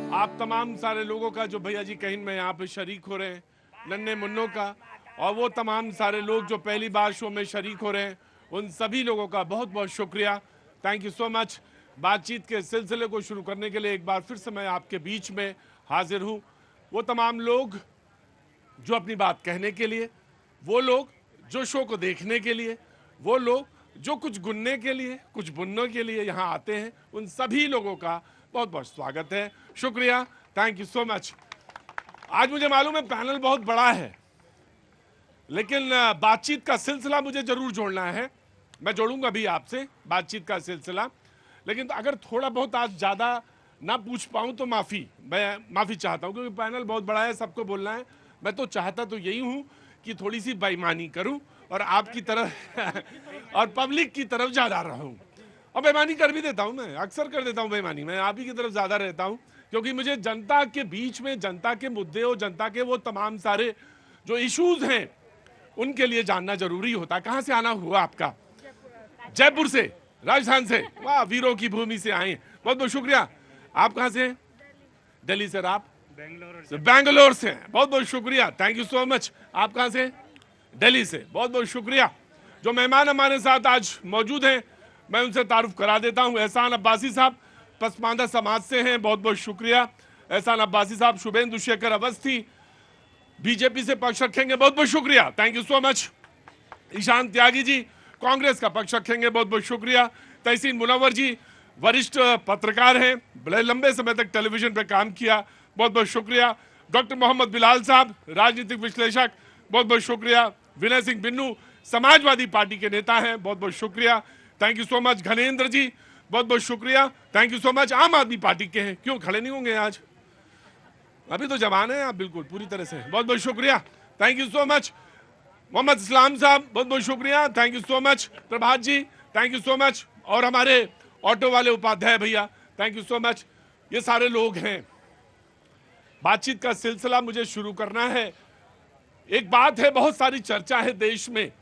आप तमाम सारे लोगों का जो भैया जी कहीं में यहाँ पे शरीक हो रहे हैं, नन्हे मुन्नों का, और वो तमाम सारे लोग जो पहली बार शो में शरीक हो रहे हैं, उन सभी लोगों का बहुत बहुत शुक्रिया। Thank you so much. बातचीत के सिलसिले को शुरू करने के लिए एक बार फिर से मैं आपके बीच में हाजिर हूँ। वो तमाम लोग जो अपनी बात कहने के लिए, वो लोग जो शो को देखने के लिए, वो लोग जो कुछ गुनने के लिए, कुछ बुनने के लिए यहाँ आते हैं, उन सभी लोगों का बहुत बहुत स्वागत है, शुक्रिया, थैंक यू सो मच। आज मुझे मालूम है पैनल बहुत बड़ा है, लेकिन बातचीत का सिलसिला मुझे जरूर जोड़ना है। मैं जोड़ूंगा भी आपसे बातचीत का सिलसिला, लेकिन अगर थोड़ा बहुत आज ज़्यादा ना पूछ पाऊँ तो मैं माफ़ी चाहता हूँ, क्योंकि पैनल बहुत बड़ा है, सबको बोलना है। मैं तो चाहता तो यही हूँ कि थोड़ी सी बेईमानी करूँ और आपकी तरफ और पब्लिक की तरफ ज़्यादा रहूँ। और बेईमानी कर भी देता हूँ, मैं अक्सर कर देता हूँ बेईमानी, मैं आप ही की तरफ ज़्यादा रहता हूँ, क्योंकि मुझे जनता के बीच में जनता के मुद्दे और जनता के वो तमाम सारे जो इश्यूज हैं उनके लिए जानना जरूरी होता है। कहाँ से आना हुआ आपका? जयपुर से, राजस्थान से, वाह, वीरों की भूमि से आए, बहुत बहुत शुक्रिया। आप कहाँ से? दिल्ली से। आप? बेंगलोर से। बहुत बहुत शुक्रिया, थैंक यू सो मच। आप कहाँ से? दिल्ली से। बहुत बहुत शुक्रिया। जो मेहमान हमारे साथ आज मौजूद हैं, मैं उनसे तारुफ करा देता हूँ। एहसान अब्बासी साहब पसमानदा समाज से हैं, बहुत बहुत शुक्रिया। एहसान अब्बासी साहब शुभेंदु शेखर अवस्थी बीजेपी से पक्ष रखेंगे, बहुत बहुत शुक्रिया, thank you so much. Ishaan Tyagi ji Congress का पक्ष रखेंगे, बहुत बहुत शुक्रिया। तहसीन मुनव्वर जी वरिष्ठ पत्रकार हैं, बड़े लंबे समय तक टेलीविजन पर काम किया, बहुत बहुत शुक्रिया। डॉक्टर मोहम्मद बिलाल साहब राजनीतिक विश्लेषक, बहुत बहुत शुक्रिया। विनय सिंह बिन्नू समाजवादी पार्टी के नेता हैं, बहुत बहुत शुक्रिया, थैंक यू सो मच। घनेंद्र जी बहुत बहुत शुक्रिया, थैंक यू सो मच। आम आदमी पार्टी के हैं, क्यों खड़े नहीं होंगे आज? अभी तो जवान हैं आप बिल्कुल पूरी तरह से, बहुत बहुत शुक्रिया, thank you so much. Mohammad Islam साहब बहुत बहुत शुक्रिया, thank you so much. Prabhat ji thank you so much. और हमारे ऑटो वाले उपाध्याय भैया थैंक यू सो मच। ये सारे लोग हैं। बातचीत का सिलसिला मुझे शुरू करना है। एक बात है, बहुत सारी चर्चा है देश में,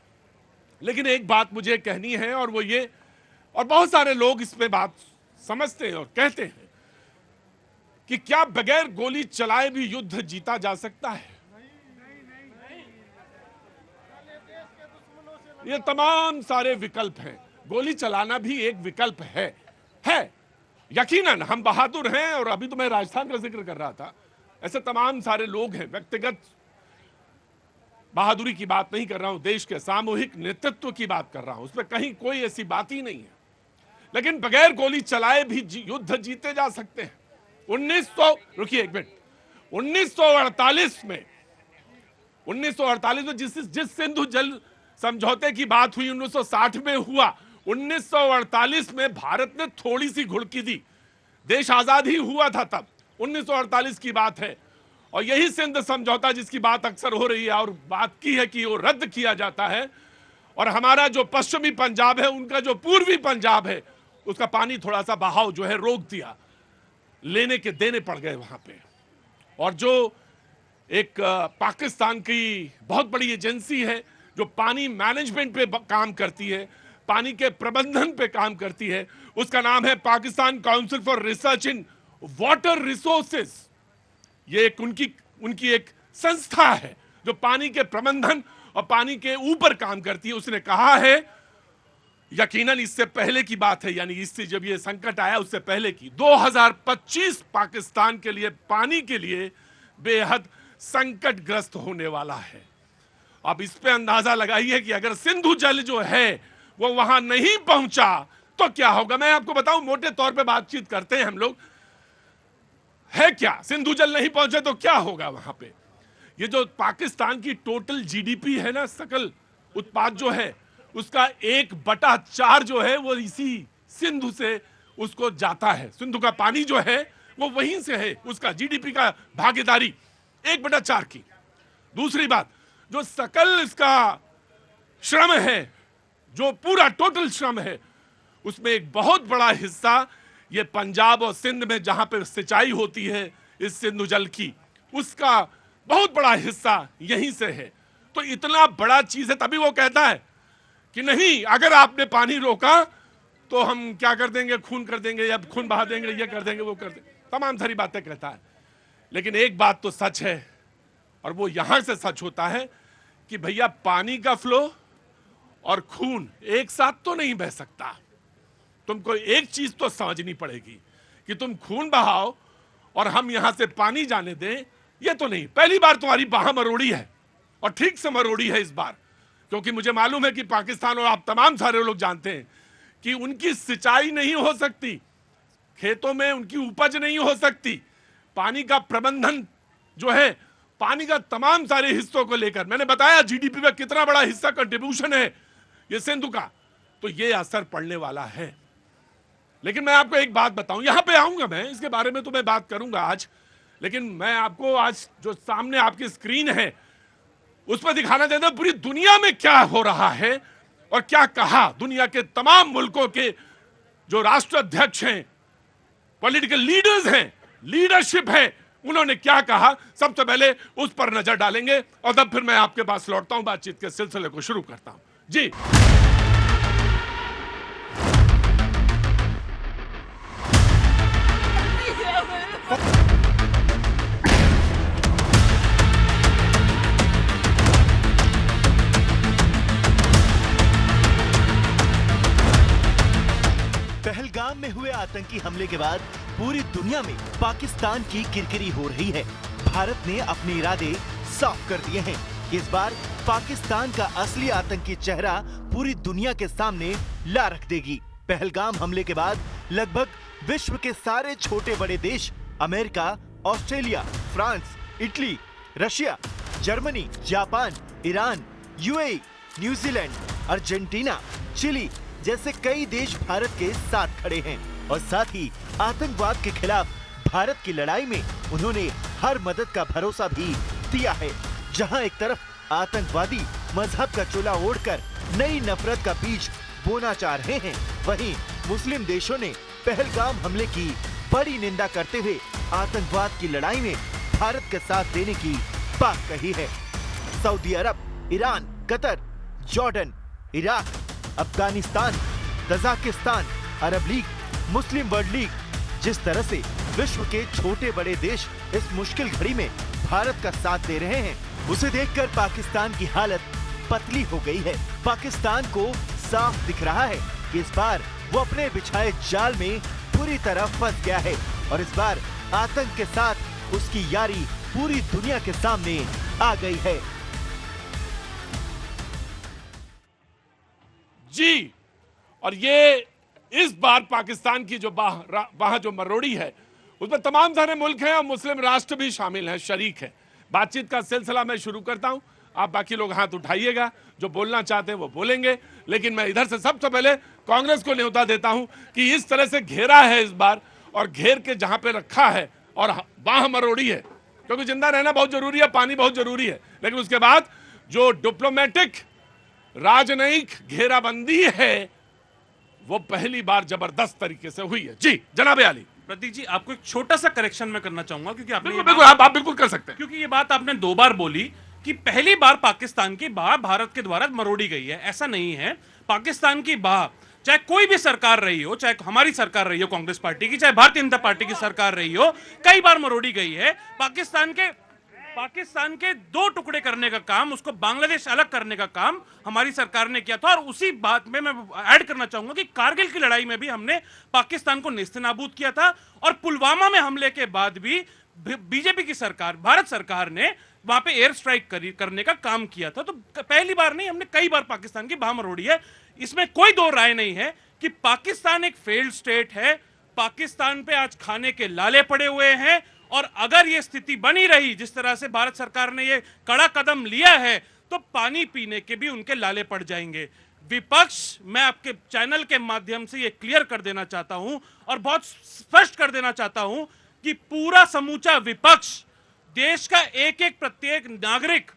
लेकिन एक बात मुझे कहनी है, और वो ये, और बहुत सारे लोग इसमें बात समझते हैं और कहते हैं कि क्या बगैर गोली चलाए भी युद्ध जीता जा सकता है? ये तमाम सारे विकल्प हैं, गोली चलाना भी एक विकल्प है। यकीनन हम बहादुर हैं, और अभी तो मैं राजस्थान का जिक्र कर रहा था, ऐसे तमाम सारे लोग हैं। व्यक्तिगत बहादुरी की बात नहीं कर रहा हूं, देश के सामूहिक नेतृत्व की बात कर रहा हूं, उसमें कहीं कोई ऐसी बात ही नहीं है। लेकिन बगैर गोली चलाए भी युद्ध जीते जा सकते हैं। 1900 रुकिए एक मिनट, 1948 में जिस सिंधु जल समझौते की बात हुई 1960 में हुआ, 1948 में भारत ने थोड़ी सी घुड़की दी, देश आजाद ही हुआ था तब, 1948 की बात है। और यही सिंध समझौता जिसकी बात अक्सर हो रही है और बात की है कि वो रद्द किया जाता है, और हमारा जो पश्चिमी पंजाब है, उनका जो पूर्वी पंजाब है, उसका पानी थोड़ा सा बहाव जो है रोक दिया, लेने के देने पड़ गए वहां पे। और जो एक पाकिस्तान की बहुत बड़ी एजेंसी है जो पानी मैनेजमेंट पे काम करती है, पानी के प्रबंधन पे काम करती है, उसका नाम है Pakistan council for research in water resources. ये एक उनकी एक संस्था है जो पानी के प्रबंधन और पानी के ऊपर काम करती है। उसने कहा है, यकीनन इससे पहले की बात है, यानी इससे जब ये संकट आया उससे पहले की, 2025 पाकिस्तान के लिए पानी के लिए बेहद संकटग्रस्त होने वाला है। अब इस पे अंदाजा लगाइए कि अगर सिंधु जल जो है वो वहां नहीं पहुंचा तो क्या होगा। मैं आपको बताऊं, मोटे तौर पे बातचीत करते हैं हम लोग, है क्या, सिंधु जल नहीं पहुंचे तो क्या होगा वहां पे। ये जो पाकिस्तान की टोटल जीडीपी है ना, सकल उत्पाद जो है, उसका 1/4 जो है वो इसी सिंधु से उसको जाता है। सिंधु का पानी जो है वो वहीं से है, उसका जीडीपी का भागीदारी 1/4 की। दूसरी बात, जो सकल इसका श्रम है, जो पूरा टोटल श्रम है, उसमें एक बहुत बड़ा हिस्सा ये पंजाब और सिंध में जहां पर सिंचाई होती है इस सिंधु जल की, उसका बहुत बड़ा हिस्सा यहीं से है। तो इतना बड़ा चीज है, तभी वो कहता है कि नहीं, अगर आपने पानी रोका तो हम क्या कर देंगे, खून कर देंगे, या खून बहा देंगे, ये कर देंगे, वो कर देंगे। तमाम सारी बातें कहता है, लेकिन एक बात तो सच है, और वो यहां से सच होता है कि भैया पानी का फ्लो और खून एक साथ तो नहीं बह सकता। तुमको एक चीज तो समझनी पड़ेगी कि तुम खून बहाओ और हम यहां से पानी जाने दें, ये तो नहीं। पहली बार तुम्हारी बाह मरोड़ी है, और ठीक से मरोड़ी है इस बार, क्योंकि मुझे मालूम है कि पाकिस्तान, और आप तमाम सारे लोग जानते हैं कि उनकी सिंचाई नहीं हो सकती, खेतों में उनकी उपज नहीं हो सकती, पानी का प्रबंधन जो है, पानी का तमाम सारे हिस्सों को लेकर, मैंने बताया जीडीपी में कितना बड़ा हिस्सा कंट्रीब्यूशन है ये सिंधु का, तो ये असर पड़ने वाला है। लेकिन मैं आपको एक बात बताऊं, यहां पे आऊंगा मैं, इसके बारे में तो मैं बात करूंगा आज, लेकिन मैं आपको आज जो सामने आपकी स्क्रीन है उस पर दिखाना चाहता हूं पूरी दुनिया में क्या हो रहा है, और क्या कहा दुनिया के तमाम मुल्कों के जो राष्ट्राध्यक्ष हैं, पॉलिटिकल लीडर्स हैं, लीडरशिप है, उन्होंने क्या कहा। सबसे पहले उस पर नजर डालेंगे और तब फिर मैं आपके पास लौटता हूं, बातचीत के सिलसिले को शुरू करता हूं। जी, पहलगाम में हुए आतंकी हमले के बाद पूरी दुनिया में पाकिस्तान की किरकिरी हो रही है। भारत ने अपने इरादे साफ कर दिए हैं। इस बार पाकिस्तान का असली आतंकी चेहरा पूरी दुनिया के सामने ला रख देगी। पहलगाम हमले के बाद लगभग विश्व के सारे छोटे बड़े देश, America, Australia, France, Italy, Russia, Germany, Japan, Iran, UAE, New Zealand, Argentina, Chile जैसे कई देश भारत के साथ खड़े हैं, और साथ ही आतंकवाद के खिलाफ भारत की लड़ाई में उन्होंने हर मदद का भरोसा भी दिया है। जहां एक तरफ आतंकवादी मजहब का चोला ओढ़कर नई नफरत का बीज बोना चाह रहे हैं, वहीं मुस्लिम देशों ने पहलगाम हमले की बड़ी निंदा करते हुए आतंकवाद की लड़ाई में भारत के साथ देने की बात कही है। Saudi Arab, Iran, Qatar, Jordan, Iraq, Afghanistan, Kazakhstan, Arab League, Muslim World League, जिस तरह से विश्व के छोटे बड़े देश इस मुश्किल घड़ी में भारत का साथ दे रहे हैं, उसे देखकर पाकिस्तान की हालत पतली हो गई है। पाकिस्तान को साफ दिख रहा है कि इस बार वो अपने बिछाए जाल में पूरी तरह फंस गया है, और इस बार आतंक के साथ उसकी यारी पूरी दुनिया के सामने आ गई है। जी, और ये इस बार पाकिस्तान की जो बाह जो मरोड़ी है, उसमें तमाम सारे मुल्क हैं और मुस्लिम राष्ट्र भी शामिल हैं, शरीक हैं। बातचीत का सिलसिला मैं शुरू करता हूं, आप बाकी लोग हाथ उठाइएगा, जो बोलना चाहते हैं वो बोलेंगे, लेकिन मैं इधर से सबसे पहले कांग्रेस को न्योता देता हूं कि इस तरह से घेरा है इस बार, और घेर के जहां पे रखा है और बाह मरोड़ी है, क्योंकि जिंदा रहना बहुत जरूरी है, पानी बहुत जरूरी है, लेकिन उसके बाद जो डिप्लोमेटिक राजनयिक घेराबंदी है वो पहली बार जबरदस्त तरीके से हुई है। जी जनाब आली। प्रतीक जी, आपको एक छोटा सा करेक्शन मैं करना चाहूंगा, क्योंकि आपने बिल्कुल आप बिल्कुल कर सकते हैं, क्योंकि ये बात आपने 2 बार बोली कि पहली बार पाकिस्तान की बाह भारत के द्वारा मरोड़ी गई है। ऐसा नहीं है। पाकिस्तान की बाह चाहे कोई भी सरकार रही हो, चाहे हमारी सरकार रही हो कांग्रेस पार्टी की, चाहे भारतीय जनता पार्टी की सरकार रही हो, कई बार मरोड़ी गई है। पाकिस्तान के 2 टुकड़े करने का काम, उसको बांग्लादेश अलग करने का काम हमारी सरकार ने किया था। और उसी बात में मैं ऐड करना चाहूंगा कि कारगिल की लड़ाई में भी हमने पाकिस्तान को नेस्तनाबूद किया था, और पुलवामा में हमले के बाद भी बीजेपी की सरकार, भारत सरकार ने वहां पे एयर स्ट्राइक करने का काम किया था। तो पहली बार नहीं, हमने कई बार पाकिस्तान की बाह मरोड़ी है। इसमें कोई 2 राय नहीं है कि पाकिस्तान एक फेल्ड स्टेट है। पाकिस्तान पे आज खाने के लाले पड़े हुए हैं, और अगर ये स्थिति बनी रही जिस तरह से भारत सरकार ने ये कड़ा कदम लिया है, तो पानी पीने के भी उनके लाले पड़ जाएंगे। विपक्ष, मैं आपके चैनल के माध्यम से ये क्लियर कर देना चाहता हूं और बहुत स्पष्ट कर देना चाहता हूं कि पूरा समूचा विपक्ष, देश का एक एक प्रत्येक नागरिक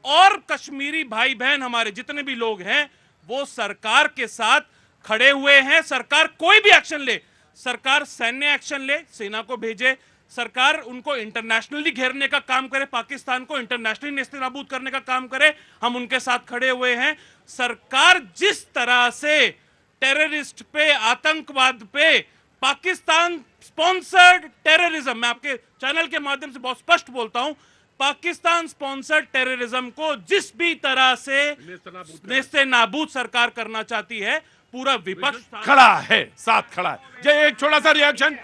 और कश्मीरी भाई बहन हमारे जितने भी लोग हैं, वो सरकार के साथ खड़े हुए हैं। सरकार कोई भी एक्शन ले, सरकार सैन्य एक्शन ले, सेना को भेजे, सरकार उनको इंटरनेशनली घेरने का काम करे, पाकिस्तान को इंटरनेशनली नेस्तनाबूद करने का काम करे, हम उनके साथ खड़े हुए हैं। सरकार जिस तरह से टेररिस्ट पे, आतंकवाद पे, पाकिस्तान स्पॉन्सर्ड टेररिज्म, मैं आपके चैनल के माध्यम से बहुत स्पष्ट बोलता हूं, पाकिस्तान स्पॉन्सर्ड टेररिज्म को जिस भी तरह से नेस्ते नाबूद सरकार करना चाहती है, पूरा विपक्ष खड़ा है, साथ खड़ा है। ये एक छोटा सा रिएक्शन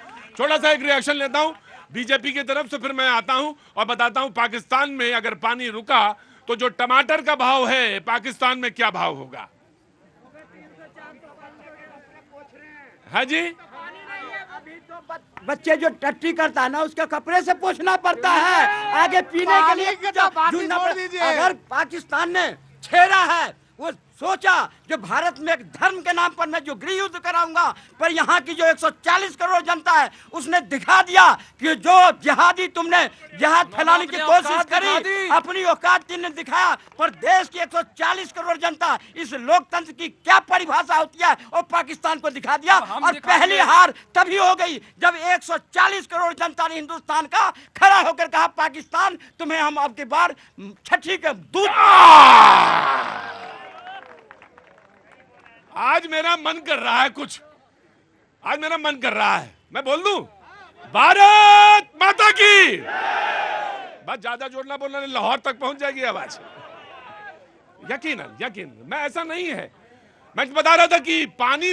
लेता हूं बीजेपी की तरफ से, फिर मैं आता हूं और बताता हूं पाकिस्तान में अगर पानी रुका तो जो टमाटर का भाव है पाकिस्तान में क्या भाव होगा। हाँ जी, बच्चे जो टट्टी करता है ना, उसके कपड़े से पोछना पड़ता है, आगे पीने के लिए ढूंढना पड़ता है। अगर पाकिस्तान ने छेड़ा है, वो सोचा जो भारत में एक धर्म के नाम पर मैं जो गृह युद्ध कराऊंगा, पर यहाँ की जो 140 करोड़ जनता है उसने दिखा दिया कि जो जिहादी तुमने जिहाद फैलाने की कोशिश करी, अपनी औकात ने दिखाया। पर देश की 140 करोड़ जनता, इस लोकतंत्र की क्या परिभाषा होती है, और पाकिस्तान को दिखा दिया। और पहली हार तभी हो गई जब 140 करोड़ जनता ने हिंदुस्तान का खड़ा होकर कहा, पाकिस्तान तुम्हें हम अब की बार छठी के दूध। आज मेरा मन कर रहा है मैं बोल दूं भारत माता की। बस ज्यादा जोर ना बोलना, लाहौर तक पहुंच जाएगी आवाज। यकीन मैं ऐसा नहीं है। मैं बता रहा था कि पानी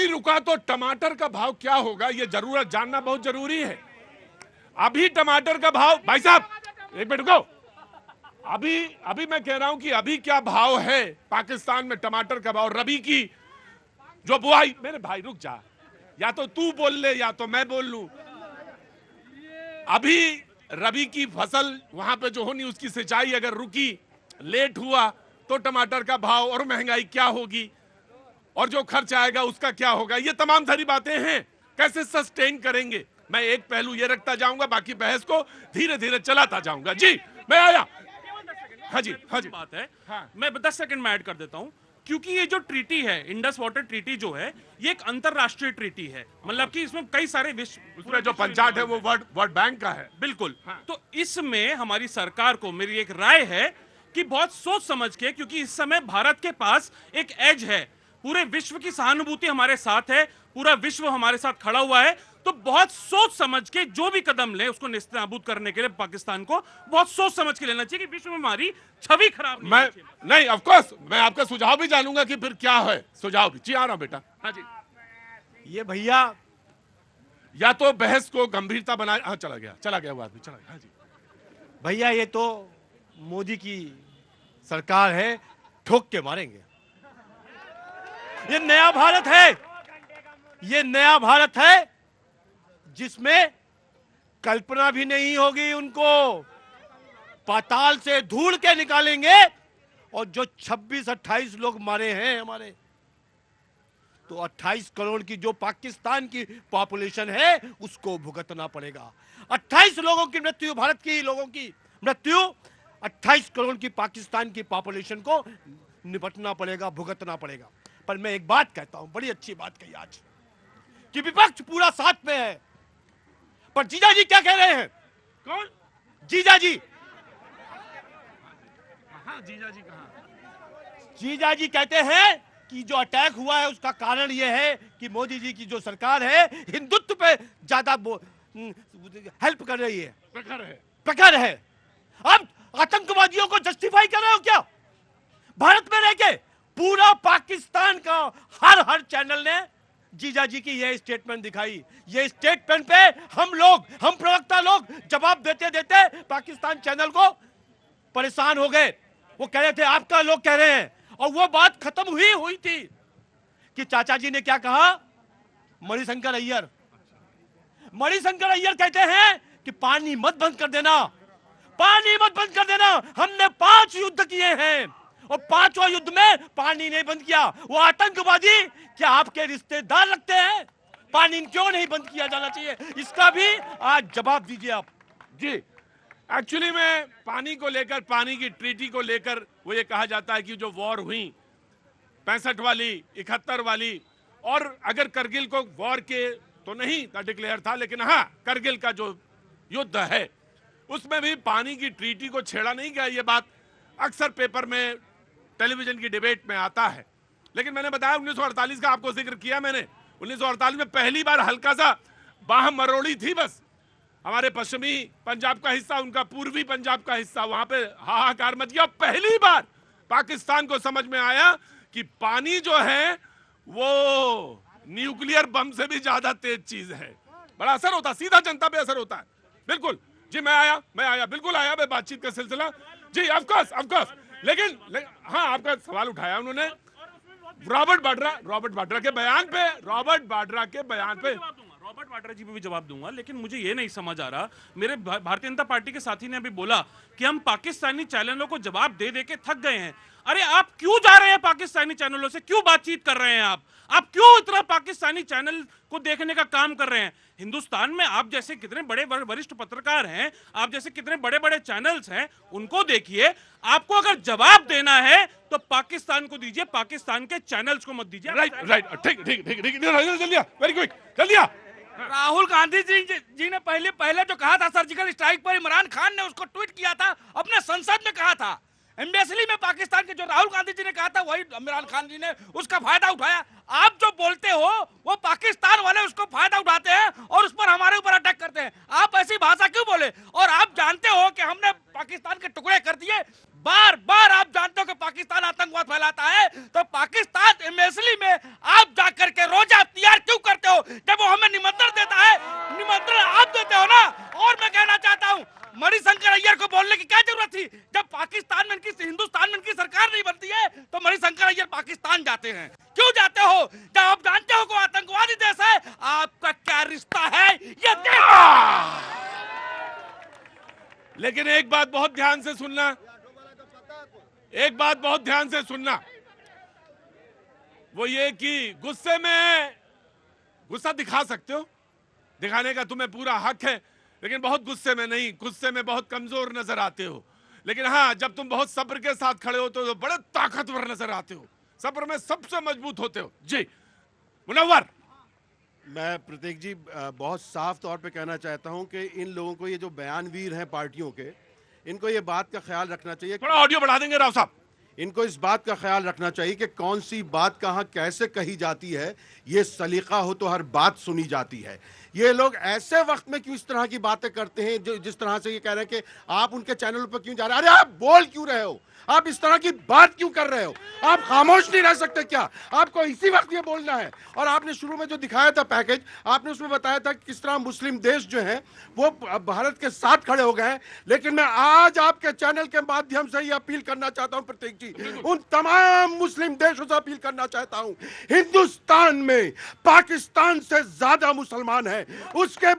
रुका तो टमाटर का भाव क्या होगा, यह जरूरत जानना बहुत जरूरी है। अभी टमाटर का भाव, भाई साहब एक मिनट रुको, अभी मैं कह रहा हूं कि अभी क्या भाव है पाकिस्तान में टमाटर का भाव। रबी की जो बुआई, मेरे भाई रुक जा, या तो तू बोल ले या तो मैं बोल लूं। अभी रबी की फसल वहां पे जो होनी, उसकी सिंचाई अगर रुकी, लेट हुआ, तो टमाटर का भाव और महंगाई क्या होगी, और जो खर्च आएगा उसका क्या होगा। ये तमाम सारी बातें हैं, कैसे सस्टेन करेंगे। मैं एक पहलू ये रखता जाऊंगा, बाकी बहस को धीरे धीरे चलाता जाऊंगा। जी मैं आया। हाँ जी बात है। मैं 10 सेकंड में ऐड कर देता हूं, क्योंकि ये जो ट्रीटी है, इंडस वाटर ट्रीटी जो है, ये एक अंतरराष्ट्रीय ट्रीटी है। मतलब कि इसमें कई सारे उसमें जो पंचायत है वो वर्ल्ड बैंक का है। बिल्कुल। तो इसमें हमारी सरकार को मेरी एक राय है कि बहुत सोच समझ के, क्योंकि इस समय भारत के पास एक एज है, पूरे विश्व की सहानुभूति हमारे साथ है, पूरा विश्व हमारे साथ खड़ा हुआ है, तो बहुत सोच समझ के जो भी कदम ले उसको नेस्तनाबूद करने के लिए पाकिस्तान को बहुत सोच समझ के लेना चाहिए कि विश्व में हमारी छवि खराब नहीं ऑफ कोर्स मैं आपका सुझाव भी जानूंगा कि फिर क्या है सुझाव भी। जी आ रहा हूं बेटा। हाँ जी, ये भैया या तो बहस को गंभीरता बनाए। हाँ चला गया वो आदमी चला गया। हाँ जी भैया, ये तो मोदी की सरकार है, ठोक के मारेंगे। ये नया भारत है जिसमें कल्पना भी नहीं होगी उनको, पाताल से ढूंढ के निकालेंगे। और जो 26-28 लोग मारे हैं हमारे, तो 28 करोड़ की जो पाकिस्तान की पॉपुलेशन है उसको भुगतना पड़ेगा। 28 लोगों की मृत्यु, भारत की लोगों की मृत्यु, 28 करोड़ की पाकिस्तान की पॉपुलेशन को निपटना पड़ेगा, भुगतना पड़ेगा। पर मैं एक बात कहता हूं, बड़ी अच्छी बात कही आज, कि विपक्ष पूरा साथ में है। पर जीजा जी क्या कह रहे हैं? कौन? जीजा जी। हाँ जीजा जी कहाँ? जीजा जी कहते हैं कि जो अटैक हुआ है उसका कारण यह है कि मोदी जी की जो सरकार है हिंदुत्व पे ज्यादा हेल्प कर रही है, प्रखर है। अब आतंकवादियों को जस्टिफाई कर रहे हो क्या? भारत में रह के पूरा पाकिस्तान का हर चैनल ने जीजा जी की यह स्टेटमेंट दिखाई। ये स्टेटमेंट पे हम प्रवक्ता लोग जवाब देते देते पाकिस्तान चैनल को परेशान हो गए। वो कह रहे थे आपका लोग कह रहे हैं, और वो बात खत्म हुई थी कि चाचा जी ने क्या कहा। मणिशंकर अय्यर कहते हैं कि पानी मत बंद कर देना, हमने 5 युद्ध किए हैं और 5वां युद्ध में पानी नहीं बंद किया। वो आतंकवादी क्या आपके रिश्तेदार लगते हैं? पानी क्यों नहीं बंद किया जाना चाहिए, इसका भी आज जवाब दीजिए आप। जी एक्चुअली में पानी को लेकर, पानी की ट्रीटी को लेकर वो ये कहा जाता है कि जो वॉर हुई 65 वाली, 71 वाली, और अगर करगिल को वॉर के तो नहीं डिक्लेयर था, लेकिन हाँ करगिल का जो युद्ध है उसमें भी पानी की ट्रीटी को छेड़ा नहीं गया। ये बात अक्सर पेपर में, टेलीविजन की डिबेट में आता है। लेकिन मैंने बताया 1948 का आपको जिक्र किया मैंने, 1948 में पहली बार हल्का सा बाह मरोड़ी थी बस। हमारे पश्चिमी पंजाब का हिस्सा, उनका पूर्वी पंजाब का हिस्सा, वहां पे हाहाकार मच गया। पहली बार पाकिस्तान को समझ में आया कि पानी जो है वो न्यूक्लियर बम से भी ज्यादा तेज चीज है। बड़ा असर होता, सीधा जनता पे असर होता है। बिल्कुल जी, मैं आया बिल्कुल आया मैं बातचीत का सिलसिला जी, ऑफ कोर्स। लेकिन हाँ, आपका सवाल उठाया उन्होंने रॉबर्ट बाड्रा के बयान पे, रॉबर्ट वाड्रा जी पे भी जवाब दूंगा। लेकिन मुझे ये नहीं समझ आ रहा, मेरे भारतीय जनता पार्टी के साथी ने अभी बोला कि हम पाकिस्तानी चैनलों को जवाब दे दे के थक गए हैं। अरे आप क्यों जा रहे हैं पाकिस्तानी चैनलों से, क्यों बातचीत कर रहे हैं आप क्यों इतना पाकिस्तानी चैनल को देखने का काम कर रहे हैं? हिंदुस्तान में आप जैसे कितने बड़े वरिष्ठ पत्रकार हैं, आप जैसे कितने बड़े बड़े चैनल्स हैं, उनको देखिए। आपको अगर जवाब देना है तो पाकिस्तान को दीजिए, पाकिस्तान के चैनल्स को मत दीजिए। राइट, ठीक, वेरी क्विक, जल्दी दिया। राहुल गांधी जी ने पहले जो कहा था सर्जिकल स्ट्राइक पर, इमरान खान ने उसको ट्वीट किया था, अपने संसद में कहा था। एम्बेसी में पाकिस्तान के जो राहुल गांधी जी ने कहा था, वही इमरान खान जी ने उसका फायदा उठाया। आप जो बोलते हो वो पाकिस्तान वाले उसको फायदा उठाते हैं और उस पर हमारे ऊपर अटैक करते हैं। आप ऐसी भाषा क्यों बोले? और आप जानते हो कि हमने पाकिस्तान के टुकड़े कर दिए। बार बार आप जानते हो कि पाकिस्तान आतंकवाद फैलाता है, तो पाकिस्तान एम्बेसी में आप जाकर के रोजा तैयार क्यों करते हो जब वो हमें निमंत्रण देता है? निमंत्रण आप देते हो ना। और मैं कहना चाहता हूँ, मणिशंकर अय्यर को बोलने की क्या जरूरत थी? जब पाकिस्तान में हिंदुस्तान में इनकी सरकार नहीं बनती है तो मणिशंकर अय्यर पाकिस्तान जाते हैं। क्यों जाते हो जब आप जानते हो कि आतंकवादी देश है? आपका क्या रिश्ता है ये लेकिन एक बात बहुत ध्यान से सुनना, वो ये कि गुस्सा दिखा सकते हो, दिखाने का तुम्हें पूरा हक है, लेकिन बहुत गुस्से में नहीं, गुस्से में बहुत कमजोर नजर आते हो। लेकिन हाँ, जब तुम बहुत सब्र के साथ खड़े हो तो बड़े ताकतवर नजर आते हो, सब्र में सबसे मजबूत होते हो। जी मुनव्वर। मैं प्रतीक जी बहुत साफ तौर पे कहना चाहता हूं कि इन लोगों को, ये जो बयानवीर हैं पार्टियों के, इनको ये बात का ख्याल रखना चाहिए। थोड़ा ऑडियो बढ़ा देंगे राव साहब। इनको इस बात का ख्याल रखना चाहिए कि कौन सी बात कहाँ कैसे कही जाती है। ये सलीका हो तो हर बात सुनी जाती है। ये लोग ऐसे वक्त में क्यों इस तरह की बातें करते हैं, जो जिस तरह से ये कह रहे हैं कि आप उनके चैनल पर क्यों जा रहे हैं? अरे आप बोल क्यों रहे हो? आप इस तरह की बात क्यों कर रहे हो? आप खामोश नहीं रह सकते क्या? आपको इसी वक्त ये बोलना है। और आपने शुरू में जो दिखाया था पैकेज, आपने उसमें बताया था कि किस तरह मुस्लिम देश जो हैं वो भारत के साथ खड़े हो गए हैं। लेकिन मैं आज आपके चैनल के माध्यम से ये अपील करना चाहता हूं प्रतीक जी, उन तमाम मुस्लिम देशों से अपील करना चाहता हूं, हिंदुस्तान में पाकिस्तान से ज्यादा मुसलमान हैं, उसके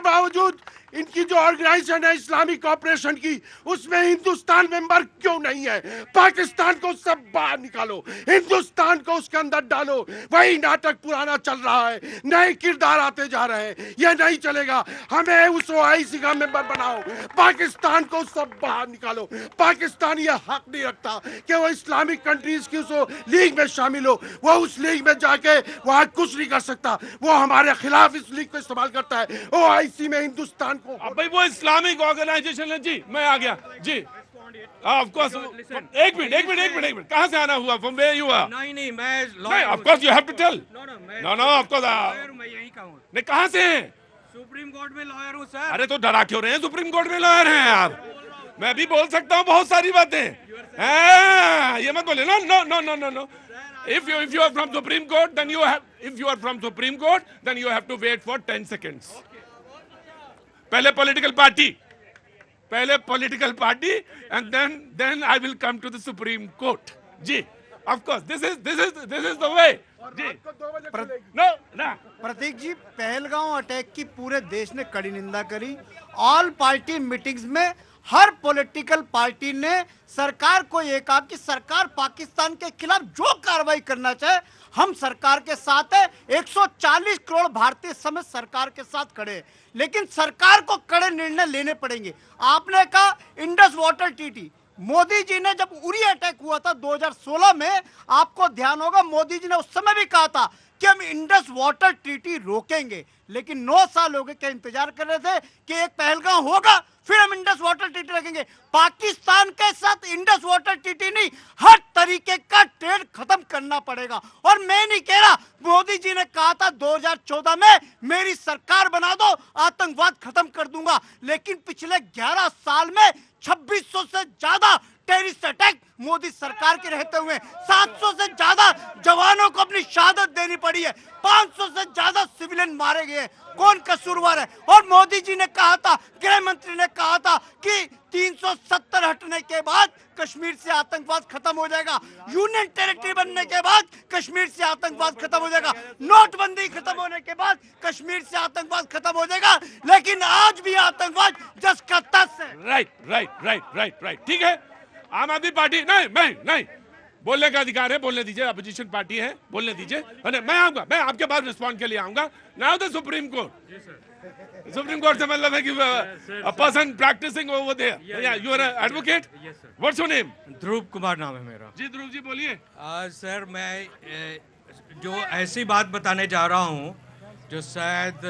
बावजूद इनकी जो ऑर्गेनाइजेशन है इस्लामिक ऑपरेशन की, उसमें हिंदुस्तान मेंबर क्यों नहीं है? पाकिस्तान को सब बाहर निकालो, हिंदुस्तान को उसके अंदर डालो। वही नाटक पुराना चल रहा है, नए किरदार आते जा रहे हैं, यह नहीं चलेगा। हमें उस OIC का मेंबर बनाओ, पाकिस्तान को सब बाहर निकालो। पाकिस्तान यह हक नहीं रखता कि वो इस्लामिक कंट्रीज की उस लीग में शामिल हो। वो उस लीग में जाके वहां कुछ नहीं कर सकता। वो हमारे खिलाफ इस लीग को इस्तेमाल करता है। OIC में हिंदुस्तान अब भाई वो इस्लामिक ऑर्गेनाइजेशन है जी। मैं आ गया जी, ऑफ कोर्स। एक मिनट, कहाँ से आना हुआ? From where you are? नहीं, मैं of course you have to tell. No of course. मैं यही कहूँ, नहीं, कहाँ से हैं? सुप्रीम कोर्ट में लॉयर हूँ सर। अरे तो डरा क्यों रहे हैं? सुप्रीम कोर्ट में लॉयर हैं आप। मैं भी बोल सकता हूँ बहुत सारी बातें। ये मत बोले। No. If you are from Supreme Court, then you have to wait for 10 seconds. पहले political party and then I will come to the Supreme Court. जी of course, this is the way. जी Prateek ji, Pahalgam attack की पूरे देश ने कड़ी निंदा करी। ऑल पार्टी मीटिंग्स में हर पॉलिटिकल पार्टी ने सरकार को यह कहा कि सरकार पाकिस्तान के खिलाफ जो कार्रवाई करना चाहे हम सरकार के साथ है। 140 करोड़ भारतीय समेत सरकार के साथ खड़े हैं, लेकिन सरकार को कड़े निर्णय लेने पड़ेंगे। आपने कहा Indus water treaty, Modi ji ने जब उरी अटैक हुआ था 2016 में, आपको ध्यान होगा मोदी जी ने उस समय भी कहा था कि हम इंडस वाटर ट्रीटी रोकेंगे, लेकिन 9 साल हो गए क्या इंतजार कर रहे थे कि एक पहलगाम होगा फिर हम इंडस वाटर ट्रीटी रखेंगे। पाकिस्तान के साथ इंडस वाटर ट्रीटी नहीं, हर तरीके का ट्रेड खत्म करना पड़ेगा। और मैं नहीं कह रहा, मोदी जी ने कहा था 2014 में मेरी सरकार बना दो आतंकवाद खत्म कर दूंगा, लेकिन पिछले 11 साल में 2600 से ज्यादा टेररिस्ट अटैक मोदी सरकार के रहते हुए, 700 से ज्यादा जवानों को अपनी शहादत देनी पड़ी है, 500 से ज्यादा सिविलियन मारे गए। कौन कसूरवार है? और मोदी जी ने कहा था, गृह मंत्री ने कहा था कि 370 हटने के बाद कश्मीर से आतंकवाद खत्म हो जाएगा, यूनियन टेरिटरी बनने के बाद कश्मीर से आतंकवाद खत्म हो जाएगा, नोटबंदी खत्म होने के बाद कश्मीर से आतंकवाद खत्म हो जाएगा, लेकिन आज भी आतंकवाद जस का तस है। राइट, ठीक है। आम आदमी पार्टी नहीं, बोलने का अधिकार है, बोलने दीजिए, अपोजिशन पार्टी है, बोलने दीजिए। मैं आऊंगा, मैं आपके पास रिस्पॉन्ड के लिए आऊंगा। Now the Supreme court, supreme court से मतलब है कि a person practicing over there, yeah, you are an advocate, what's your name? ध्रुव कुमार नाम है मेरा। जी ध्रुव जी बोलिए। सर मैं जो ऐसी बात बताने जा रहा हूँ जो शायद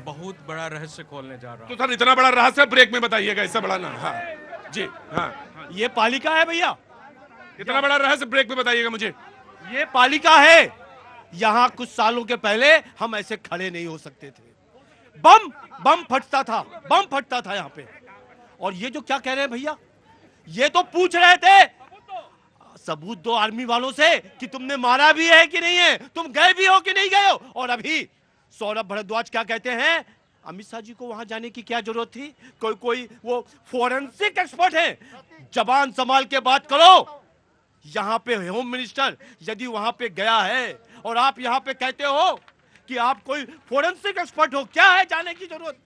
बहुत बड़ा रहस्य खोलने जा रहा हूँ। तो सर इतना बड़ा रहस्य ब्रेक में बताइएगा, इससे बड़ा ना। हाँ जी, हाँ ये पालिका है भैया, इतना बड़ा रहस्य ब्रेक में बताइएगा मुझे। ये पालिका है। यहाँ कुछ सालों के पहले हम ऐसे खड़े नहीं हो सकते थे, बम फटता था यहाँ पे। और ये जो क्या कह रहे हैं भैया, ये तो पूछ रहे थे सबूत दो आर्मी वालों से कि तुमने मारा भी है कि नहीं है, तुम गए भी हो कि नहीं गए हो। और अभी सौरभ भारद्वाज क्या कहते हैं, अमित शाह जी को वहां जाने की क्या जरूरत थी, कोई वो फोरेंसिक एक्सपर्ट है, जबान संभाल के बात करो। यहाँ पे होम मिनिस्टर यदि वहां पे गया है और आप यहाँ पे कहते हो कि आप कोई फोरेंसिक एक्सपर्ट हो, क्या है जाने की जरूरत।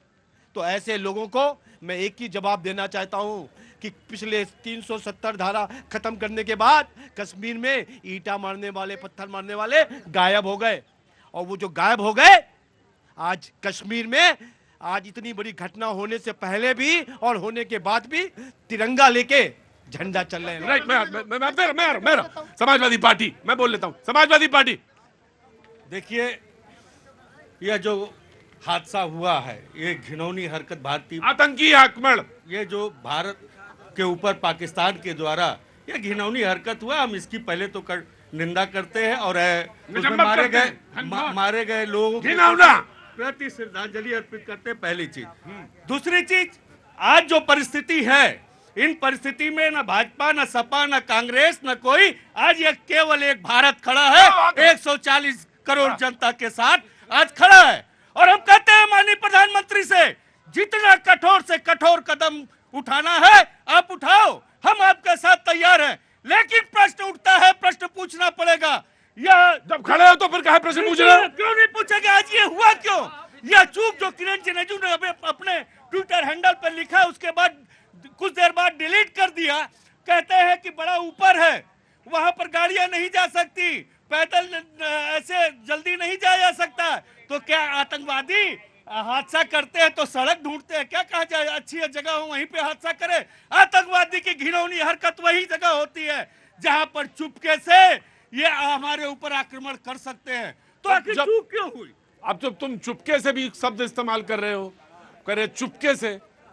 तो ऐसे लोगों को मैं एक ही जवाब देना चाहता हूं कि पिछले 370 धारा खत्म करने के बाद कश्मीर में ईंटा मारने वाले, पत्थर मारने वाले गायब हो गए। और वो जो गायब हो गए, आज कश्मीर में आज इतनी बड़ी घटना होने से पहले भी और होने के बाद भी तिरंगा लेके झंडा चल रहे हैं। राइट, मेरा समाजवादी पार्टी, मैं बोल लेता हूँ समाजवादी पार्टी। देखिए, यह जो हादसा हुआ है, ये घिनौनी हरकत भारतीय आतंकी आक्रमण, ये जो भारत के ऊपर पाकिस्तान के द्वारा ये घिनौनी हरकत हुआ, हम इसकी पहले तो निंदा करते हैं और उसमें मारे गए लोगों के प्रति श्रद्धांजलि अर्पित करते हैं, पहली चीज। दूसरी चीज, आज जो परिस्थिति है, इन परिस्थिति में न भाजपा, न सपा, न कांग्रेस, न कोई, आज ये केवल एक भारत खड़ा है 140 करोड़ जनता के साथ आज खड़ा है। और हम कहते हैं माननीय प्रधानमंत्री से, जितना कठोर से कठोर कदम उठाना है आप उठाओ, हम आपके साथ तैयार हैं। लेकिन प्रश्न उठता है, प्रश्न पूछना पड़ेगा। यह जब खड़े हो तो फिर कहा प्रश्न पूछ रहे हो? क्यों नहीं पूछेगा? आज ये हुआ क्यों? यह चूक जो किरण रिजिजू ने अपने ट्विटर हैंडल पर लिखा, उसके बाद कुछ देर बाद डिलीट कर दिया। कहते हैं कि बड़ा ऊपर है, वहां पर गाड़ियां नहीं जा सकती, पैदल ऐसे जल्दी नहीं जाया जा सकता। तो क्या आतंकवादी हादसा करते हैं तो सड़क ढूंढते हैं? क्या कहा जाए, अच्छी जगह हो वहीं पे हादसा करे? आतंकवादी की घिनौनी हरकत वही जगह होती है जहां पर चुपके से ये हमारे ऊपर आक्रमण कर सकते हैं। तो आखिर चूक क्यों हुई? अब जब तुम चुपके से भी शब्द इस्तेमाल कर रहे हो, कह रहे चुपके से,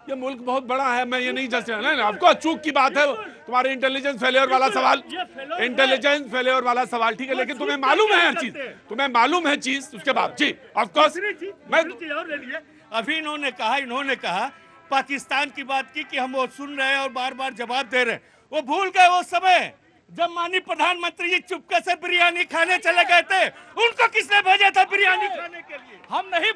ये मुल्क बहुत बड़ा है, मैं ये नहीं जैसे नहीं, आपको चूक की बात है, तुम्हारे इंटेलिजेंस फेलियर वाला सवाल, इंटेलिजेंस फेलियर वाला सवाल, ठीक है, लेकिन तुम्हें मालूम है हर चीज, तुम्हें मालूम है चीज। उसके बाद जी ऑफ कोर्स अभी इन्होंने कहा पाकिस्तान की बात की कि हम वो सुन रहे हैं और बार बार जवाब दे रहे हैं। वो भूल गए वो समय जब माननीय प्रधानमंत्री जी चुपके से बिरयानी खाने चले गए थे। उनको किसने भेजा था बिरयानी खाने के लिए? हम नहीं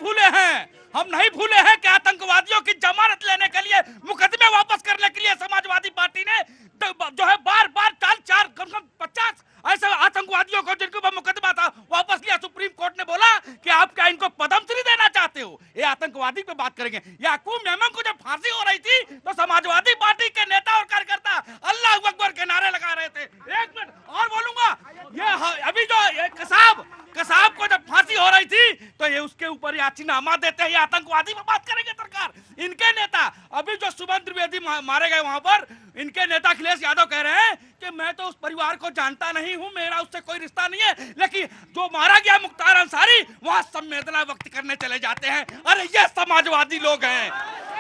भूले हैं कि आतंकवादियों की जमानत लेने के लिए, मुकदमे वापस करने के लिए समाजवादी पार्टी ने जो है बार बार चार कम से कम 50 ऐसे आतंकवादियों को जिनके ऊपर मुकदमा था वापस लिया। सुप्रीम कोर्ट ने बोला कि आप क्या इनको पद्मश्री देना चाहते हो? ये आतंकवादी पे बात करेंगे। याकूब मेमन को जब फांसी हो रही थी तो समाजवादी पार्टी के नेता और कार्यकर्ता अल्लाह अकबर के नारे लगा रहे थे। एक मिनट और बोलूंगा, ये अभी जो कसाब कसाब को जब फांसी हो रही थी तो ये उसके ऊपर याचिनामा देते हैं, ये आतंकवादी पर बात करेंगे सरकार। इनके नेता अभी जो सुमन त्रिवेदी मारे गए वहां पर, इनके नेता अखिलेश यादव कह रहे हैं कि मैं तो उस परिवार को जानता नहीं हूं, मेरा उससे कोई रिश्ता नहीं है, लेकिन जो मारा गया मुख्तार अंसारी वहां संवेदना व्यक्त करने चले जाते हैं। अरे ये समाजवादी लोग हैं,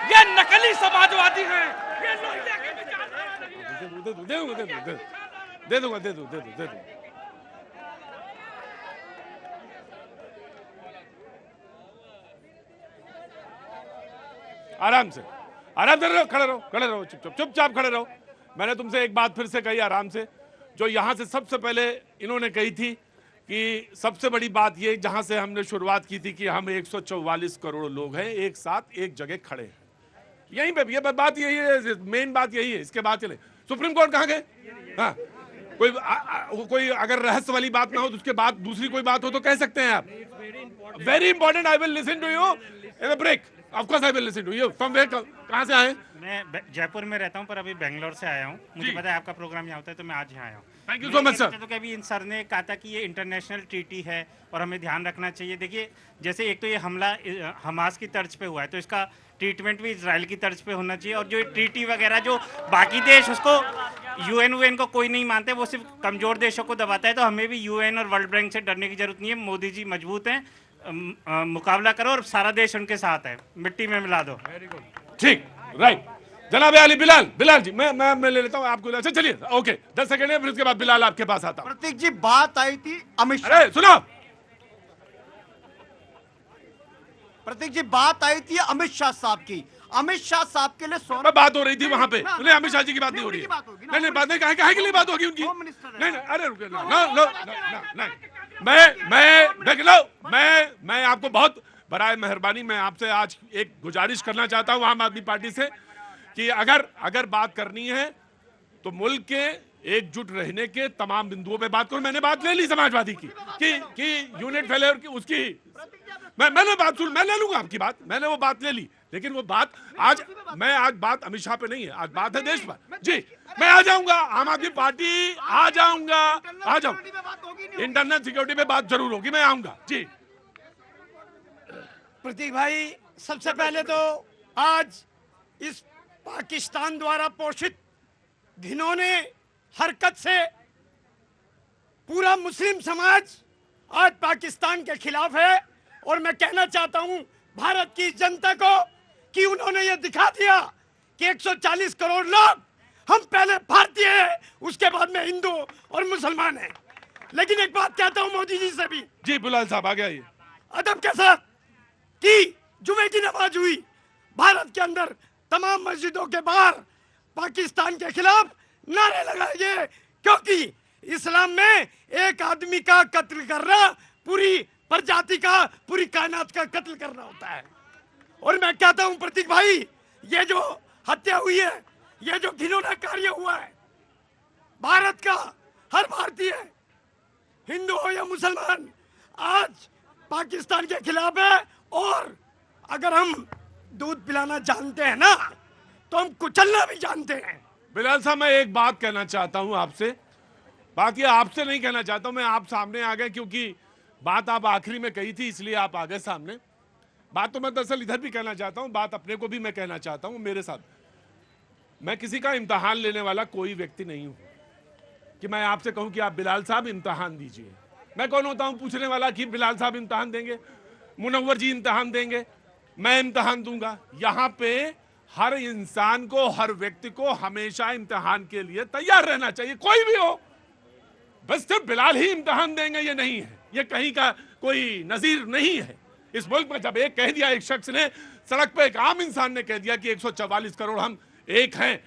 ये नकली समाजवादी हैं, ये लोहिया के विचारधारा नहीं है। दे दूंगा। आराम से खड़े रहो, चुपचाप खड़े रहो। मैंने तुमसे एक बात फिर से कही आराम से, जो यहाँ से सबसे पहले इन्होंने कही थी कि सबसे बड़ी बात ये, जहाँ से हमने शुरुआत की थी कि हम 144 करोड़ लोग हैं एक साथ एक जगह खड़े हैं, यहीं पे ये बात यही है, मेन बात यही है। इसके बाद चले सुप्रीम कोर्ट कहाँ गए? हाँ, कोई अगर रहस्य वाली बात ना हो तो उसके बाद दूसरी कोई बात हो तो कह सकते हैं आप। Very important, I will listen to you in a break. Of course I will listen to you. From where, कहाँ से आए? मैं जयपुर में रहता हूँ पर अभी बेंगलोर से आया हूँ। मुझे पता है आपका प्रोग्राम यहाँ होता है तो मैं आज यहाँ आया हूँ। Thank you so much sir. तो कभी इन सर ने कहा था कि ये इंटरनेशनल ट्रीटी है और हमें ध्यान रखना चाहिए। देखिए जैसे एक तो ये हमला हमास की तर्ज पे हुआ है तो इसका ट्रीटमेंट भी इजराइल की तर्ज पे होना चाहिए। और जो ट्रीटी वगैरह जो बाकी देश उसको यूएन को कोई नहीं मानते, वो सिर्फ कमजोर देशों को दबाता है। तो हमें भी यूएन और वर्ल्ड बैंक से डरने की जरूरत नहीं है। मोदी जी मजबूत हैं, मुकाबला करो और सारा देश उनके साथ है, मिट्टी में मिला दो। ठीक, राइट। जनाब अली बिलाल जी, मैं ले लेता हूँ आपको। अच्छा चलिए, ओके 10 सेकंड है, फिर उसके बाद बिलाल आपके पास आता हूँ। प्रतीक जी, बात आई थी अमित शाह। अरे सुनो, प्रतीक जी बात आई थी अमित शाह साहब की। अमित शाह साहब के लिए सोना बात हो रही थी वहां पे, नहीं अमित शाह जी की बात नहीं हो रही है। नहीं बात नहीं, कहे के लिए बात होगी उनकी? नहीं, अरे रुके, मैं देख लो, मैं आपको बहुत बराए मेहरबानी मैं आपसे आज एक गुजारिश करना चाहता हूं आम आदमी पार्टी से कि अगर बात करनी है तो मुल्क के एकजुट रहने के तमाम बिंदुओं पे बात करो। मैंने बात ले ली समाजवादी कि यूनिट फेलियर की उसकी मैंने बात सुन, मैं ले लूंगा आपकी बात, मैंने वो बात ले ली, लेकिन वो बात आज बात अमित शाह पे नहीं है, आज बात है देश पर। जी मैं आ जाऊंगा, आम आदमी पार्टी आ जाऊंगा, इंटरनल सिक्योरिटी पे बात जरूर होगी, मैं आऊंगा। जी प्रतीक भाई, सबसे पहले तो आज इस पाकिस्तान द्वारा पोषित घिनौने हरकत से पूरा मुस्लिम समाज आज पाकिस्तान के खिलाफ है। और मैं कहना चाहता हूं भारत की जनता को कि उन्होंने ये दिखा दिया कि 140 करोड़ लोग, हम पहले भारतीय हैं, उसके बाद में हिंदू और मुसलमान हैं। लेकिन एक बात कहता हूं मोदी जी से भी। जी बिलाल साहब आ गया ये अदब के साथ कि जुमे की नमाज हुई भारत के अंदर, तमाम मस्जिदों के बाहर पाकिस्तान के खिलाफ नारे लगाए गए, क्योंकि इस्लाम में एक आदमी का कत्ल करना पूरी प्रजाति का, पूरी कायनात का कत्ल करना होता है। और मैं कहता हूं प्रतीक भाई, ये जो हत्या हुई है, ये जो घिनौना कार्य हुआ है, भारत का हर भारतीय, हिंदू हो या मुसलमान, आज पाकिस्तान के खिलाफ है। और अगर हम दूध पिलाना जानते हैं ना, तो हम कुचलना भी जानते हैं। बिलाल साहब, मैं एक बात कहना चाहता हूं आपसे, बात ये आपसे नहीं कहना चाहता हूं, मैं आप सामने आ गए क्योंकि बात आप आखिरी में कही थी इसलिए आप आ गए सामने। बात तो मैं दरअसल इधर भी कहना चाहता हूं, बात अपने को भी मैं कहना चाहता हूं। मेरे साथ मैं किसी का इम्तहान लेने वाला कोई व्यक्ति नहीं हूं कि मैं आपसे कहूं कि आप बिलाल साहब इम्तहान दीजिए। मैं कौन होता हूं पूछने वाला कि बिलाल साहब इम्तहान देंगे, मुनव्वर जी इम्तहान देंगे, मैं इम्तहान दूंगा? यहाँ पे हर इंसान को, हर व्यक्ति को हमेशा इम्तहान के लिए तैयार रहना चाहिए, कोई भी हो। बस सिर्फ बिलाल ही इम्तहान देंगे ये नहीं है, ये कहीं का कोई नजीर नहीं है। इस मुल्क में जब एक कह दिया, एक शख्स ने सड़क पे, एक आम इंसान ने कह दिया कि 144 करोड़ हम एक हैं,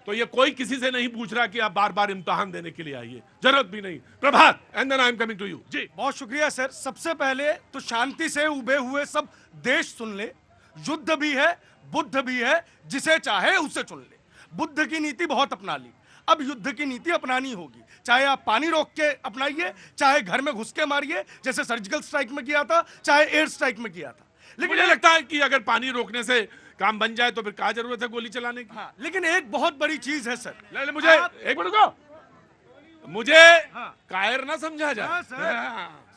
तो ये कोई किसी से नहीं पूछ रहा कि आप बार बार इम्तहान देने के लिए आइए, जरूरत भी नहीं। Prabhat, and then I am coming to you. जी बहुत शुक्रिया सर। सबसे पहले तो शांति से उबे हुए सब देश सुन ले, युद्ध भी है, बुद्ध भी है, जिसे चाहे उसे चुन ले। बुद्ध की नीति बहुत अपना ली, अब युद्ध की नीति अपनानी होगी। चाहे आप पानी रोक के अपनाइए, चाहे घर में घुस के मारिए जैसे सर्जिकल स्ट्राइक में किया था, चाहे एयर स्ट्राइक में किया था। लेकिन मुझे लगता है कि अगर पानी रोकने से काम बन जाए तो फिर क्या जरूरत है गोली चलाने की? हाँ, लेकिन एक बहुत बड़ी चीज है सर। मुझे एक मिनट को, मुझे कायर ना समझा जाए।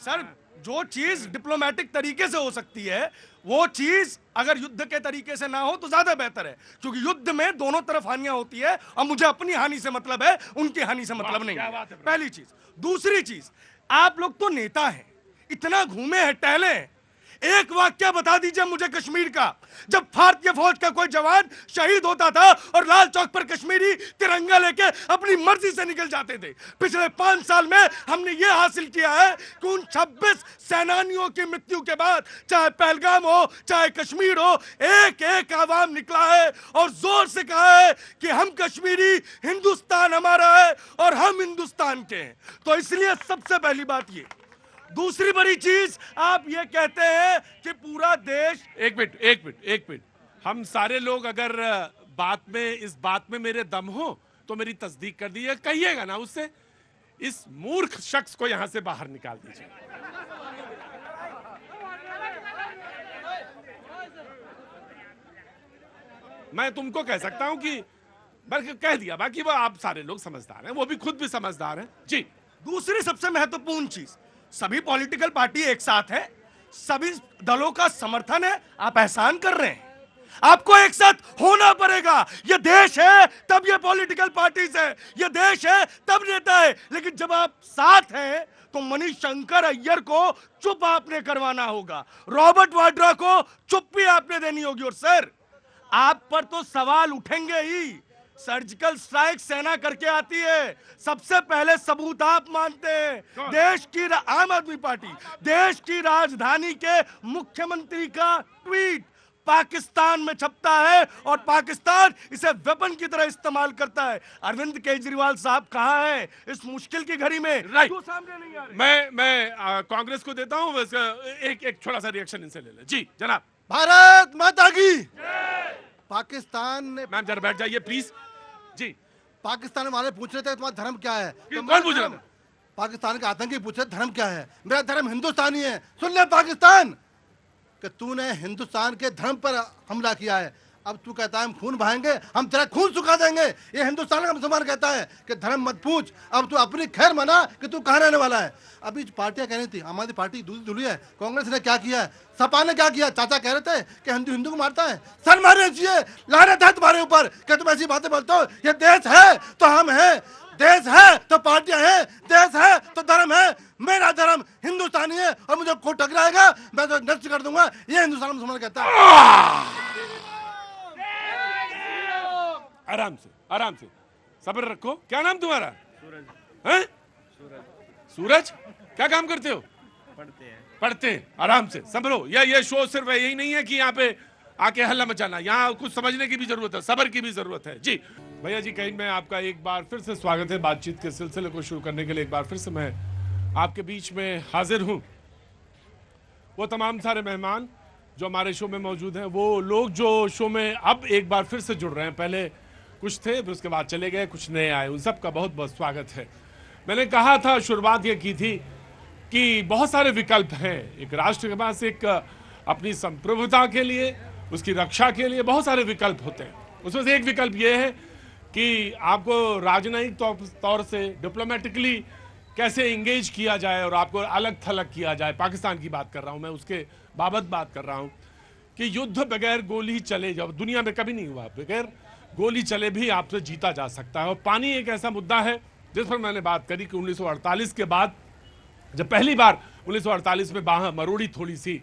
सर जो चीज डिप्लोमेटिक तरीके से हो सकती है वो चीज अगर युद्ध के तरीके से ना हो तो ज्यादा बेहतर है, क्योंकि युद्ध में दोनों तरफ हानियां होती है और मुझे अपनी हानि से मतलब है, उनकी हानि से मतलब नहीं है। पहली चीज। दूसरी चीज, आप लोग तो नेता हैं, इतना घूमे हैं, टहले हैं, एक वाक्य बता दीजिए मुझे कश्मीर का, जब भारतीय फौज का कोई जवान शहीद होता था और लाल चौक पर कश्मीरी तिरंगा लेके अपनी मर्जी से निकल जाते थे। पिछले 5 साल में हमने ये हासिल किया है कि उन 26 सेनानियों की मृत्यु के बाद, चाहे पहलगाम हो चाहे कश्मीर हो, एक एक आवाम निकला है और जोर से कहा है कि हम कश्मीरी, हिंदुस्तान हमारा है और हम हिंदुस्तान के हैं। तो इसलिए सबसे पहली बात ये। दूसरी बड़ी चीज, आप ये कहते हैं कि पूरा देश। एक मिनट, हम सारे लोग अगर इस बात में मेरे दम हो तो मेरी तस्दीक कर दीजिए, कहिएगा ना उससे, इस मूर्ख शख्स को यहां से बाहर निकाल दीजिए। मैं तुमको कह सकता हूं कि बल्कि कह दिया, बाकी वो आप सारे लोग समझदार हैं, वो भी खुद भी समझदार हैं जी। दूसरी सबसे महत्वपूर्ण चीज, सभी पॉलिटिकल पार्टी एक साथ है, सभी दलों का समर्थन है, आप एहसान कर रहे हैं। आपको एक साथ होना पड़ेगा। ये देश है तब ये पॉलिटिकल पार्टीज है, ये देश है तब नेता है। लेकिन जब आप साथ हैं तो मनीष शंकर अय्यर को चुप आपने करवाना होगा, रॉबर्ट वाड्रा को चुप्पी आपने देनी होगी। और सर, आप पर तो सवाल उठेंगे ही। सर्जिकल स्ट्राइक सेना करके आती है, सबसे पहले सबूत आप मानते हैं। देश की आम आदमी पार्टी, देश की राजधानी के मुख्यमंत्री का ट्वीट पाकिस्तान में छपता है और पाकिस्तान इसे वेपन की तरह इस्तेमाल करता है। अरविंद केजरीवाल साहब कहां हैं इस मुश्किल की घड़ी में? राइट, सामने नहीं आ रहे। मैं कांग्रेस को देता हूं, एक छोटा सा रिएक्शन इनसे ले ले जी। जनाब, भारत माता की। पाकिस्तान ने, मैम जरा बैठ जाइए प्लीज जी। पाकिस्तान वाले पूछ रहे थे तुम्हारा धर्म क्या है, तो कौन पूछ रहा था? पाकिस्तान के आतंकी पूछ रहे धर्म क्या है। मेरा धर्म हिंदुस्तानी है। सुन ले पाकिस्तान, कि तूने हिंदुस्तान के धर्म पर हमला किया है, अब तू कहता है हम खून बहाएंगे, हम तेरा खून सुखा देंगे। ये हिंदुस्तान का मुसलमान कहता है कि धर्म मत पूछ, अब तू अपनी खैर मना कि तू कहाँ रहने वाला है। अभी पार्टियां कह रही थी, हमारी पार्टी दूसरी धुली है, कांग्रेस ने क्या किया है, सपा ने क्या किया, चाचा कह रहे थे कि हिंदू हिंदू को मारता है। सर मारना चाहिए, लानत है तुम्हारे ऊपर कि तुम ऐसी बातें बोलते हो। ये देश है तो हम हैं, देश है तो पार्टियां हैं, देश है तो धर्म है। मेरा धर्म हिंदुस्तानी है और मुझे कोई टकराएगा मैं तो नष्ट कर दूंगा। ये हिंदुस्तान मुसलमान कहता है। आराम से सब्र रखो। क्या नाम तुम्हारा? सूरज। सूरज, क्या काम करते हो? पढ़ते हैं। आराम से संभलो। ये शो सिर्फ यही नहीं है कि यहाँ पे आके हल्ला मचाना, यहाँ कुछ समझने की भी जरूरत है, सब्र की भी जरूरत है जी। भैया जी, कहीं मैं आपका एक बार फिर से स्वागत है। बातचीत के सिलसिले को शुरू करने के लिए एक बार फिर से मैं आपके बीच में हाजिर हूँ। वो तमाम सारे मेहमान जो हमारे शो में मौजूद हैं, वो लोग जो शो में अब एक बार फिर से जुड़ रहे हैं, पहले कुछ थे फिर उसके बाद चले गए, कुछ नए आए, उन सबका बहुत बहुत स्वागत है। मैंने कहा था, शुरुआत ये की थी कि बहुत सारे विकल्प हैं। एक राष्ट्र के पास एक अपनी संप्रभुता के लिए, उसकी रक्षा के लिए बहुत सारे विकल्प होते हैं। उसमें से एक विकल्प ये है कि आपको राजनयिक तौर से डिप्लोमेटिकली कैसे इंगेज किया जाए और आपको अलग थलग किया जाए। पाकिस्तान की बात कर रहा हूं मैं, उसके बाबत बात कर रहा हूं कि युद्ध बगैर गोली चले, जब दुनिया में कभी नहीं हुआ, बगैर गोली चले भी आपसे जीता जा सकता है। और पानी एक ऐसा मुद्दा है जिस पर मैंने बात करी कि 1948 के बाद जब पहली बार 1948 में बाह मरोड़ी थोड़ी सी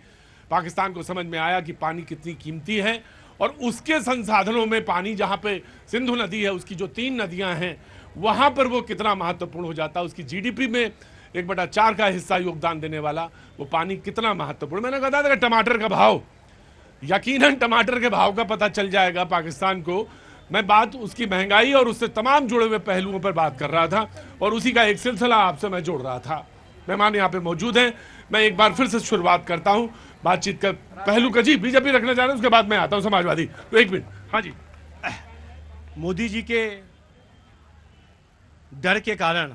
पाकिस्तान को समझ में आया कि पानी कितनी कीमती है और उसके संसाधनों में पानी, जहाँ पे सिंधु नदी है, उसकी जो 3 नदियां हैं, वहाँ पर वो कितना महत्वपूर्ण हो जाता है। उसकी जीडीपी में 1/4 का हिस्सा योगदान देने वाला वो पानी कितना महत्वपूर्ण। मैंने कहा था टमाटर का भाव, यकीनन टमाटर के भाव का पता चल जाएगा पाकिस्तान को। मैं बात उसकी महंगाई और उससे तमाम जुड़े हुए पहलुओं पर बात कर रहा था और उसी का एक सिलसिला आपसे मैं जोड़ रहा था। मेहमान यहाँ पे मौजूद हैं। मैं एक बार फिर से शुरुआत करता हूँ बातचीत का पहलू का। जी, बीजेपी रखना चाह रहे हैं, उसके बाद मैं आता हूँ समाजवादी। तो एक मिनट। हाँ जी। मोदी जी के डर के कारण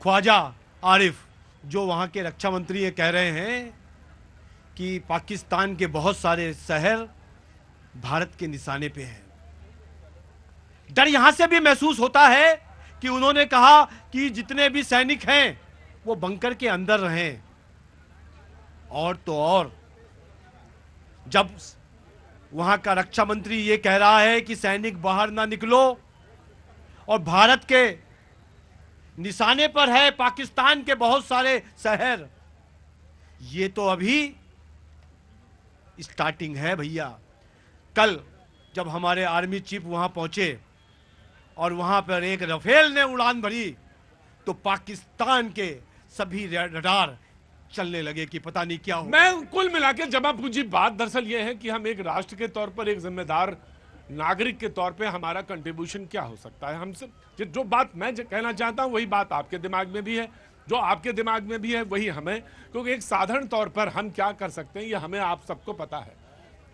ख्वाजा आरिफ जो वहाँ के रक्षा मंत्री हैं, कह रहे हैं कि पाकिस्तान के बहुत सारे शहर भारत के निशाने पे हैं। डर यहां से भी महसूस होता है कि उन्होंने कहा कि जितने भी सैनिक हैं वो बंकर के अंदर रहें। और तो और जब वहां का रक्षा मंत्री ये कह रहा है कि सैनिक बाहर ना निकलो और भारत के निशाने पर है पाकिस्तान के बहुत सारे शहर, ये तो अभी स्टार्टिंग है भैया। कल जब हमारे आर्मी चीफ वहां पहुंचे और वहां पर एक राफेल ने उड़ान भरी तो पाकिस्तान के सभी रडार चलने लगे कि पता नहीं क्या हो। मैं कुल मिला के जमा पूंजी बात दरअसल ये है कि हम एक राष्ट्र के तौर पर, एक जिम्मेदार नागरिक के तौर पे हमारा कंट्रीब्यूशन क्या हो सकता है। हमसे जो बात मैं कहना चाहता हूं वही बात आपके दिमाग में भी है, जो आपके दिमाग में भी है वही हमें, क्योंकि एक साधारण तौर पर हम क्या कर सकते हैं ये हमें आप सबको पता है।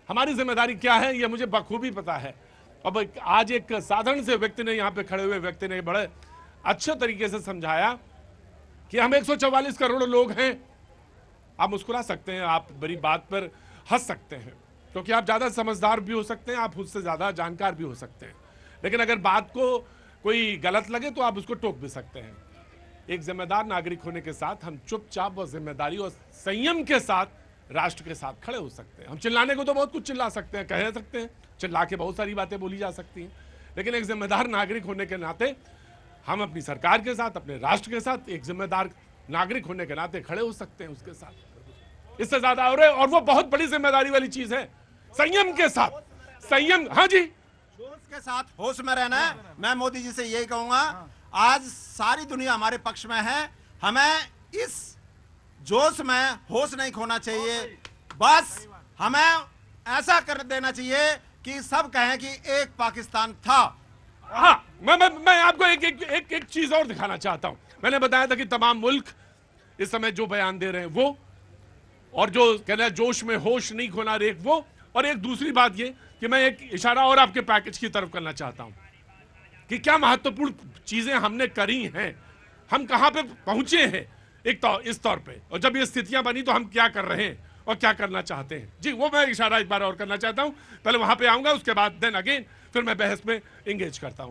हमारी जिम्मेदारी क्या है ये मुझे बखूबी पता है। अब आज एक साधारण से व्यक्ति ने, यहाँ पे खड़े हुए व्यक्ति ने बड़े अच्छे तरीके से समझाया कि हम 144 करोड़ लोग हैं। आप मुस्कुरा सकते हैं, आप बड़ी बात पर हंस सकते हैं, क्योंकि आप ज्यादा समझदार भी हो सकते हैं, आप उससे ज्यादा जानकार भी हो सकते हैं, लेकिन अगर बात को कोई गलत लगे तो आप उसको टोक भी सकते हैं। एक जिम्मेदार नागरिक होने के साथ हम चुपचाप और जिम्मेदारी और संयम के साथ राष्ट्र के साथ खड़े हो सकते हैं। हम चिल्लाने को तो बहुत कुछ चिल्ला सकते हैं, कह सकते हैं, चिल्ला के बहुत सारी बातें बोली जा सकती हैं, लेकिन एक जिम्मेदार नागरिक होने के नाते हम अपनी सरकार के साथ, अपने राष्ट्र के साथ एक जिम्मेदार नागरिक होने के नाते खड़े हो सकते हैं उसके साथ। इससे ज्यादा और वो बहुत बड़ी जिम्मेदारी वाली चीज है, संयम के साथ। संयम, हाँ जी, जोश के साथ होश में रहना है। मैं मोदी जी से यही कहूंगा, आज सारी दुनिया हमारे पक्ष में है, हमें इस जोश में होश नहीं खोना चाहिए। बस हमें ऐसा कर देना चाहिए कि सब कहें कि एक पाकिस्तान था। हाँ, मैं आपको एक चीज और दिखाना चाहता हूं। मैंने बताया था कि तमाम मुल्क इस समय जो बयान दे रहे हैं वो, और जो कह रहे हैं जोश में होश नहीं खोना रे, वो। और एक दूसरी बात ये कि मैं एक इशारा और आपके पैकेज की तरफ करना चाहता हूं कि क्या महत्वपूर्ण चीजें हमने करी हैं, हम कहां पे पहुंचे हैं इस तौर पे, और जब ये स्थितियां बनी तो हम क्या कर रहे हैं और क्या करना चाहते हैं। जी, वो मैं इशारा एक बार और करना चाहता हूं। पहले वहां पे आऊंगा, उसके बाद देन अगेन फिर मैं बहस में इंगेज करता हूं।